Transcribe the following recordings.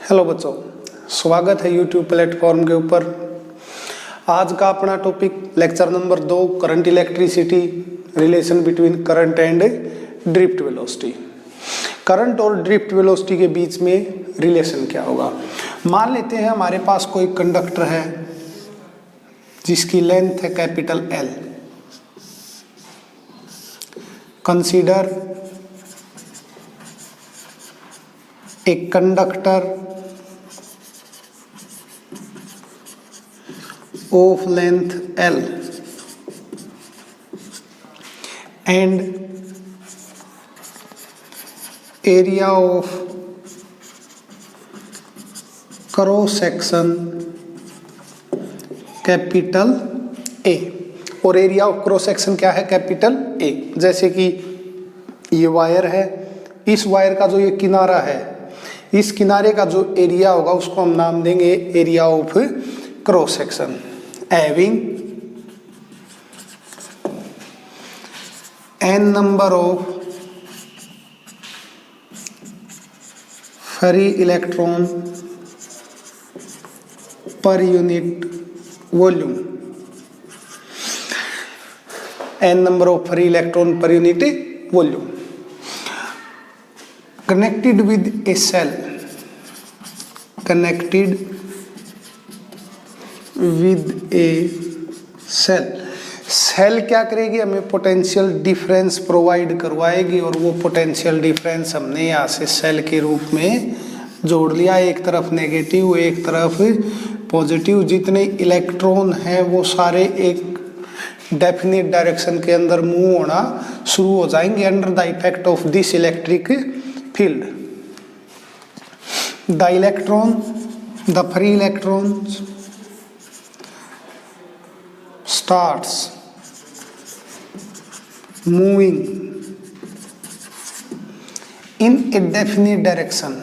Hello बच्चों, स्वागत है यूट्यूब प्लेटफॉर्म के ऊपर। आज का अपना topic lecture number 2, current electricity, relation between current and drift velocity. Current और ड्रिफ्ट वेलोसिटी के बीच में रिलेशन क्या होगा। मान लेते हैं हमारे पास कोई कंडक्टर है जिसकी लेंथ है capital L। Consider a conductor of length L and area of cross section capital A। और एरिया ऑफ क्रॉस सेक्शन क्या है? Capital A। जैसे कि ये वायर है, इस वायर का जो ये किनारा है, इस किनारे का जो एरिया होगा उसको हम नाम देंगे area of cross section. Having n number of free electron per unit volume. n number of free electron per unit volume connected with a cell, connected with a cell। Cell क्या करेगी? हमें potential difference provide करवाएगी और वो potential difference हमने यहाँ से cell के रूप में जोड़ लिया। एक तरफ नेगेटिव, एक तरफ पॉजिटिव। जितने इलेक्ट्रॉन हैं वो सारे एक डेफिनेट डायरेक्शन के अंदर मूव होना शुरू हो जाएंगे under the effect of this electric field। The electron, the free electrons starts moving in a definite direction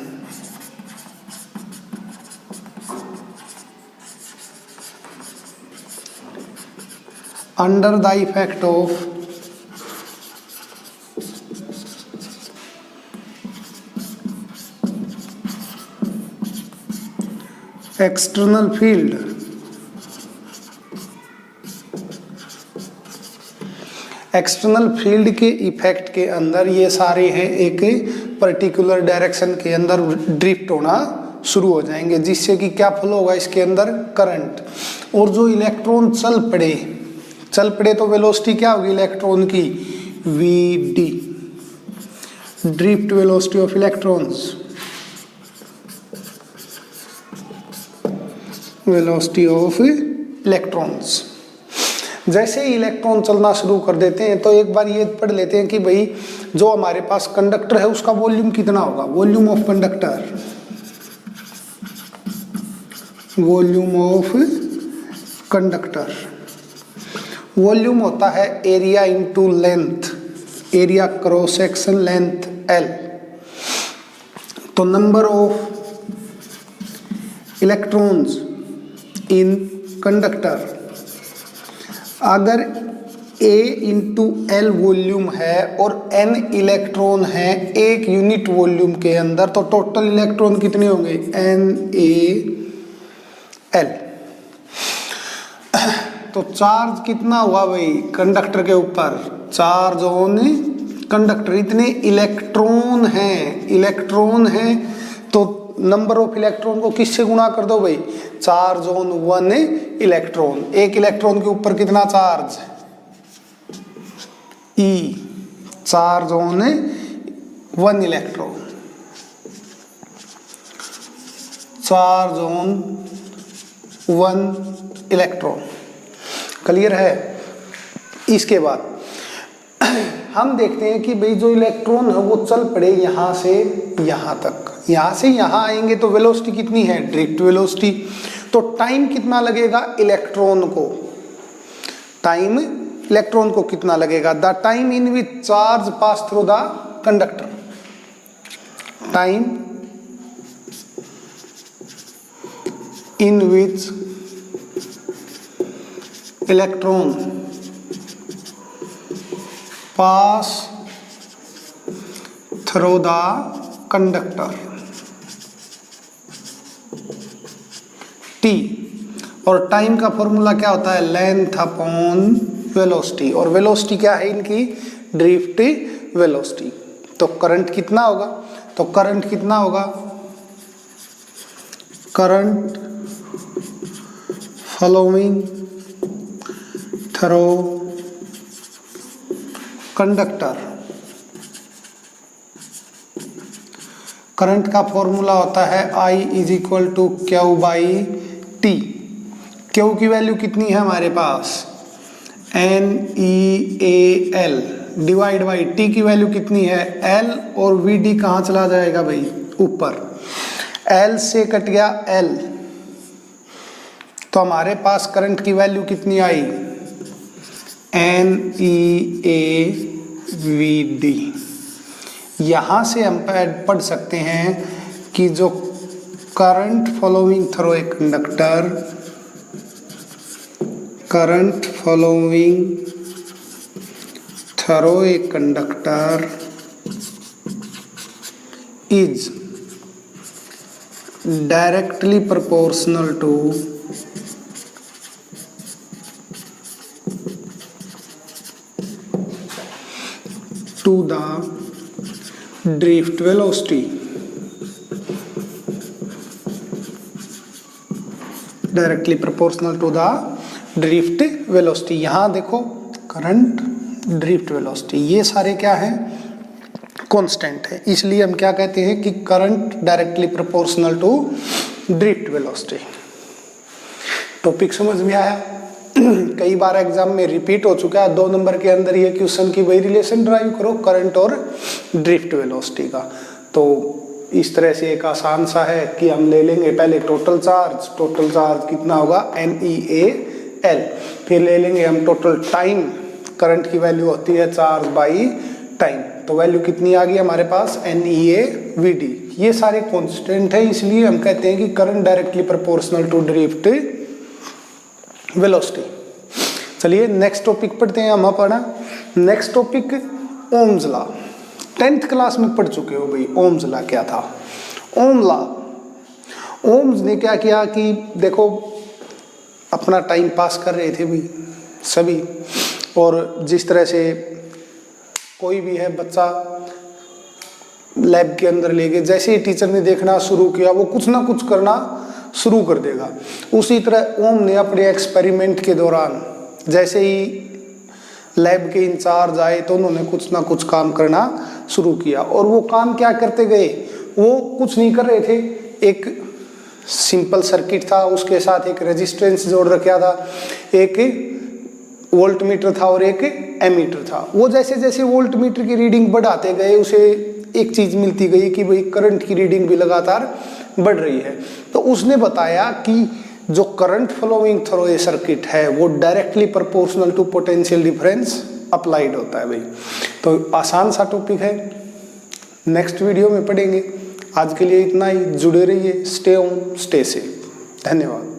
under the effect of external field. External field के इफेक्ट के अंदर ये सारे हैं एक पर्टिकुलर डायरेक्शन के अंदर ड्रिफ्ट होना शुरू हो जाएंगे, जिससे कि क्या फ्लो होगा इसके अंदर? करंट। और जो इलेक्ट्रॉन चल पड़े तो वेलोसिटी क्या होगी इलेक्ट्रॉन की? vd, drift velocity of electrons, velocity of electrons. जैसे ही इलेक्ट्रॉन चलना शुरू कर देते हैं तो एक बार ये पढ़ लेते हैं कि भाई जो हमारे पास कंडक्टर है उसका वॉल्यूम कितना होगा। Volume of conductor, volume of conductor, volume होता है area into length, area cross section length L। तो number of electrons in conductor, अगर A इंटू L वॉल्यूम है और N इलेक्ट्रॉन है एक यूनिट वॉल्यूम के अंदर, तो टोटल इलेक्ट्रॉन कितने होंगे? NaL। तो चार्ज कितना हुआ भाई कंडक्टर के ऊपर? Charge on conductor. इतने इलेक्ट्रॉन हैं तो नंबर ऑफ इलेक्ट्रॉन को किससे गुणा कर दो भाई? Charge on one electron. एक इलेक्ट्रॉन के ऊपर कितना charge? E, charge on one electron, charge on one electron. Clear है? इसके बाद हम देखते हैं कि भाई जो इलेक्ट्रॉन है वो चल पड़े यहाँ से यहाँ तक, यहाँ से यहाँ आएंगे तो वेलोसिटी कितनी है? Drift velocity. तो टाइम कितना लगेगा इलेक्ट्रॉन को? टाइम इलेक्ट्रॉन को कितना लगेगा? The time in which charge pass through the conductor, time in which electron pass through the conductor. T, और टाइम का फॉर्मूला क्या होता है, लेंथ अपॉन वेलोसिटी, और वेलोसिटी क्या है इनकी, ड्रिफ्ट वेलोसिटी। तो करंट कितना होगा, तो करंट कितना होगा, current following through conductor, current का फॉर्मूला होता है I is equal to Q by T. Q की वैल्यू कितनी है हमारे पास, NEAL डिवाइड बाई टी की वैल्यू कितनी है L, और VD कहाँ चला जाएगा भाई, ऊपर, L से कट गया L, तो हमारे पास करंट की वैल्यू कितनी आई, NEAVD। यहाँ से हम पढ़ सकते हैं कि जो current following through a conductor, current following through a conductor is directly proportional to the drift velocity, directly proportional to the drift velocity. यहाँ देखो करंट, ड्रिफ्ट वेलोसिटी, ये सारे क्या हैं, कांस्टेंट है, इसलिए हम क्या कहते हैं कि current directly proportional to drift velocity. Topic समझ में आया, कई बार एग्जाम में रिपीट हो चुका है, 2 नंबर के अंदर ये क्वेश्चन की वही रिलेशन ड्राइव करो करंट और ड्रिफ्ट वेलोसिटी का। तो इस तरह से एक आसान सा है कि हम ले लेंगे पहले टोटल चार्ज, टोटल चार्ज कितना होगा NEAL, फिर ले लेंगे हम टोटल टाइम, करंट की वैल्यू होती है चार्ज बाई टाइम, तो वैल्यू कितनी आ गई हमारे पास NEAVD। ये सारे कांस्टेंट है, इसलिए हम कहते हैं कि current directly proportional to drift velocity. चलिए नेक्स्ट टॉपिक पढ़ते हैं हम अपना। Next topic Ohm's law, 10th class में पढ़ चुके हो भाई। ओम्स लॉ क्या था, ओम लॉ, ओम्स ने क्या किया कि देखो अपना टाइम पास कर रहे थे भाई सभी, और जिस तरह से कोई भी है बच्चा लैब के अंदर ले गए, जैसे ही टीचर ने देखना शुरू किया वो कुछ ना कुछ करना शुरू कर देगा। उसी तरह ओम ने अपने एक्सपेरिमेंट के दौरान जैसे ही लैब के इंचार्ज आए तो उन्होंने कुछ ना कुछ काम करना शुरू किया, और वो काम क्या करते गए, वो कुछ नहीं कर रहे थे, एक सिंपल सर्किट था, उसके साथ एक रेजिस्टेंस जोड़ रखा था, एक वोल्ट मीटर था और एक एमीटर था। वो जैसे जैसे वोल्ट मीटर की रीडिंग बढ़ाते गए उसे एक चीज मिलती गई कि भाई करंट की रीडिंग भी लगातार बढ़ रही है। तो उसने बताया कि जो current flowing through a circuit है वो directly proportional to potential difference applied होता है भाई। तो आसान सा टॉपिक है, नेक्स्ट वीडियो में पढ़ेंगे। आज के लिए इतना ही, जुड़े रहिए, स्टे होम स्टे सेफ, धन्यवाद।